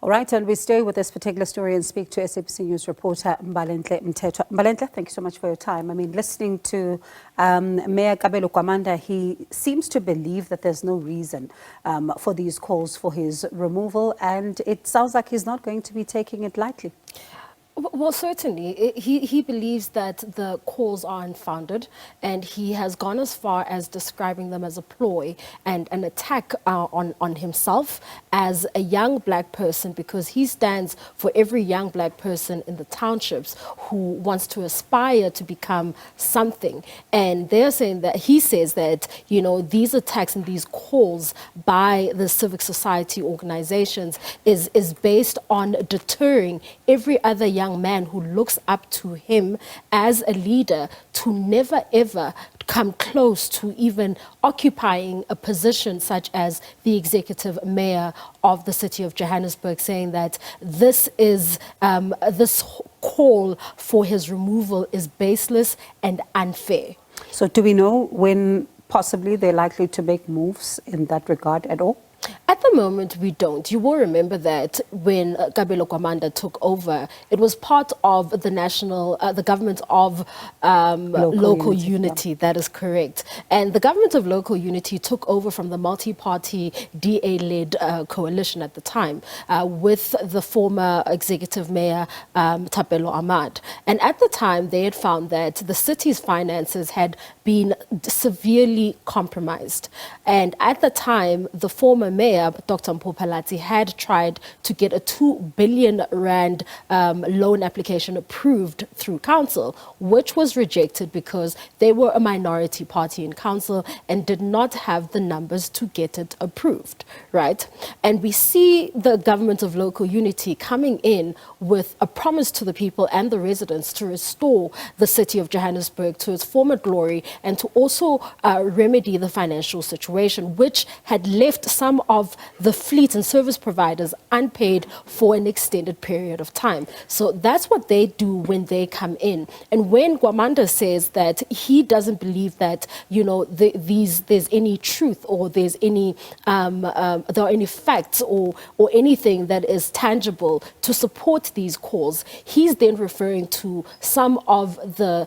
All right, and we stay with this particular story and speak to SABC News reporter Mbalenhle Mthethwa. Mbalenhle, thank you so much for your time. I mean, listening to Mayor Kabelo Kwamanda, he seems to believe that there's no reason for these calls for his removal, and it sounds like he's not going to be taking it lightly. Well, certainly. He believes that the calls are unfounded, and he has gone as far as describing them as a ploy and an attack on himself as a young black person, because he stands for every young black person in the townships who wants to aspire to become something. And they're saying that, he says that, you know, these attacks and these calls by the civic society organizations is based on deterring every other young man who looks up to him as a leader to never ever come close to even occupying a position such as the executive mayor of the city of Johannesburg, saying that this is this call for his removal is baseless and unfair. So do we know when possibly they're likely to make moves in that regard at all? At the moment, we don't. You will remember that when Kabelo Kwamanda took over, it was part of the the government of local unity. Yeah. That is correct. And the government of local unity took over from the multi-party DA-led coalition at the time with the former executive mayor, Thapelo Ahmad. And at the time, they had found that the city's finances had been severely compromised. And at the time, the former mayor, Dr. Mpho had tried to get a 2 billion rand loan application approved through council, which was rejected because they were a minority party in council and did not have the numbers to get it approved, right? And we see the government of local unity coming in with a promise to the people and the residents to restore the city of Johannesburg to its former glory and to also remedy the financial situation, which had left some of the fleet and service providers unpaid for an extended period of time. So that's what they do when they come in. And when Kwamanda says that he doesn't believe that, you know, there's any truth or there's any there are any facts or anything that is tangible to support these calls, he's then referring to some of the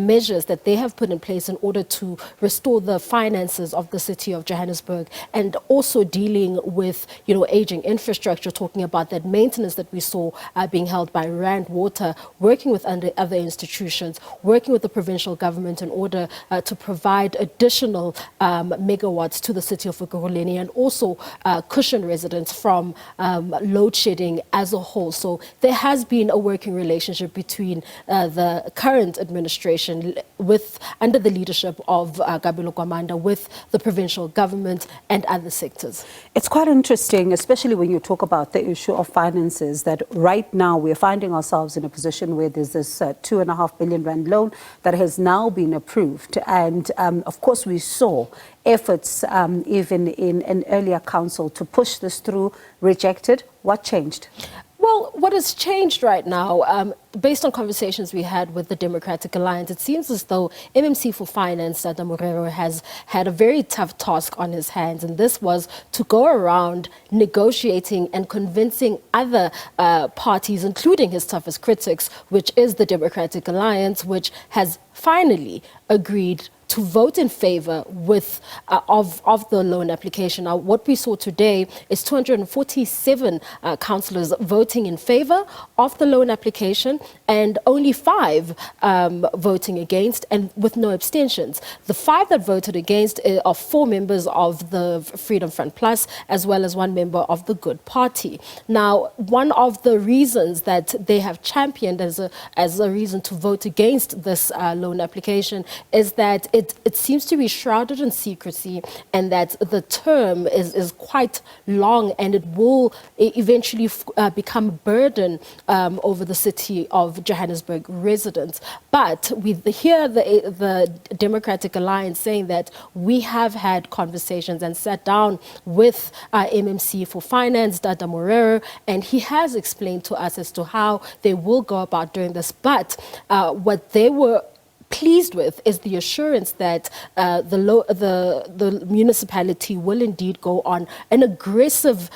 measures that they have put in place in order to restore the finances of the city of Johannesburg, and also dealing with, you know, aging infrastructure, talking about that maintenance that we saw being held by Rand Water, working with other institutions, working with the provincial government in order to provide additional megawatts to the city of Ekurhuleni, and also cushion residents from load shedding as a whole. So there has been a working relationship between the current administration under the leadership of Kabelo Kwamanda with the provincial government and other sectors. It's quite interesting, especially when you talk about the issue of finances, that right now we're finding ourselves in a position where there's this 2.5 billion rand loan that has now been approved. And of course, we saw efforts even in an earlier council to push this through, rejected. What changed? Well, what has changed right now, based on conversations we had with the Democratic Alliance, it seems as though MMC for Finance, Dada Morero, has had a very tough task on his hands, and this was to go around negotiating and convincing other parties, including his toughest critics, which is the Democratic Alliance, which has finally agreed to vote in favor of the loan application. Now, what we saw today is 247 councillors voting in favor of the loan application and only 5 voting against, and with no abstentions. The 5 that voted against are 4 members of the Freedom Front Plus, as well as 1 member of the Good Party. Now, one of the reasons that they have championed as a reason to vote against this loan application is that it seems to be shrouded in secrecy, and that the term is quite long, and it will eventually become a burden over the city of Johannesburg residents. But we hear the Democratic Alliance saying that we have had conversations and sat down with MMC for Finance, Dada Morero, and he has explained to us as to how they will go about doing this. But what they were pleased with is the assurance that the municipality will indeed go on an aggressive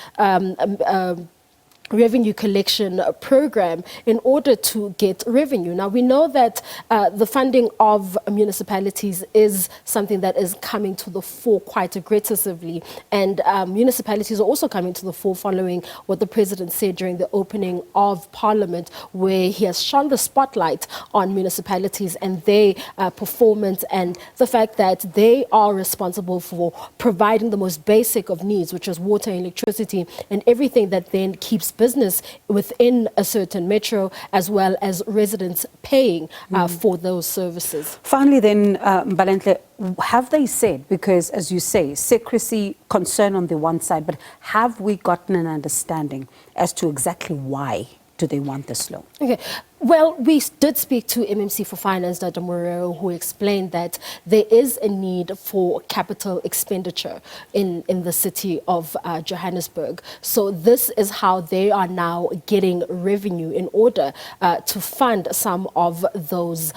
revenue collection program in order to get revenue. Now, we know that the funding of municipalities is something that is coming to the fore quite aggressively, and municipalities are also coming to the fore following what the President said during the opening of Parliament, where he has shone the spotlight on municipalities and their performance, and the fact that they are responsible for providing the most basic of needs, which is water and electricity, and everything that then keeps business within a certain metro, as well as residents paying for those services. Finally then, Mbalenhle, have they said, because as you say, secrecy, concern on the one side, but have we gotten an understanding as to exactly why do they want this loan? Okay. Well, we did speak to MMC for Finance, Dr. Morero, who explained that there is a need for capital expenditure in the city of Johannesburg. So this is how they are now getting revenue in order to fund some of those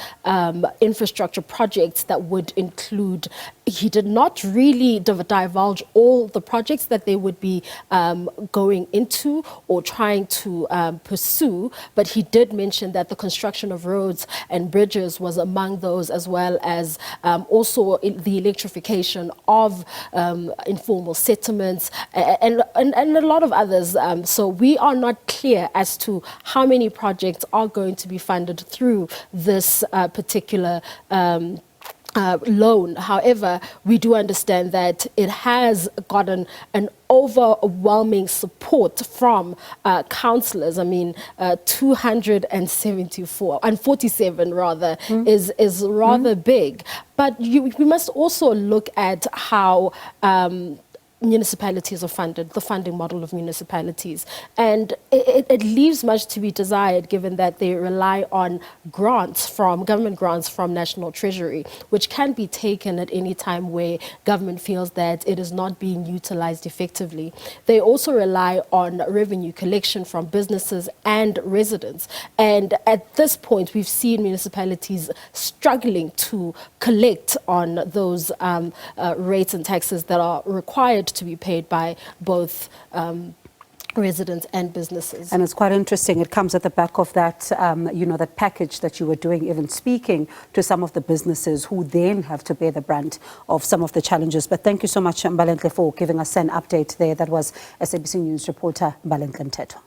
infrastructure projects that would include, he did not really divulge all the projects that they would be going into or trying to pursue, but he did mention that the construction of roads and bridges was among those, as well as also the electrification of informal settlements and a lot of others. So we are not clear as to how many projects are going to be funded through this particular loan. However, we do understand that it has gotten an overwhelming support from councillors. I mean, 274 and 47 rather is rather big. But we must also look at how municipalities are funded, the funding model of municipalities. And it leaves much to be desired, given that they rely on government grants from National Treasury, which can be taken at any time where government feels that it is not being utilized effectively. They also rely on revenue collection from businesses and residents. And at this point, we've seen municipalities struggling to collect on those rates and taxes that are required to be paid by both residents and businesses. And it's quite interesting. It comes at the back of that, that package that you were doing, even speaking to some of the businesses who then have to bear the brunt of some of the challenges. But thank you so much, Mbalenhle, for giving us an update there. That was SABC News reporter Mbalenhle Mthethwa.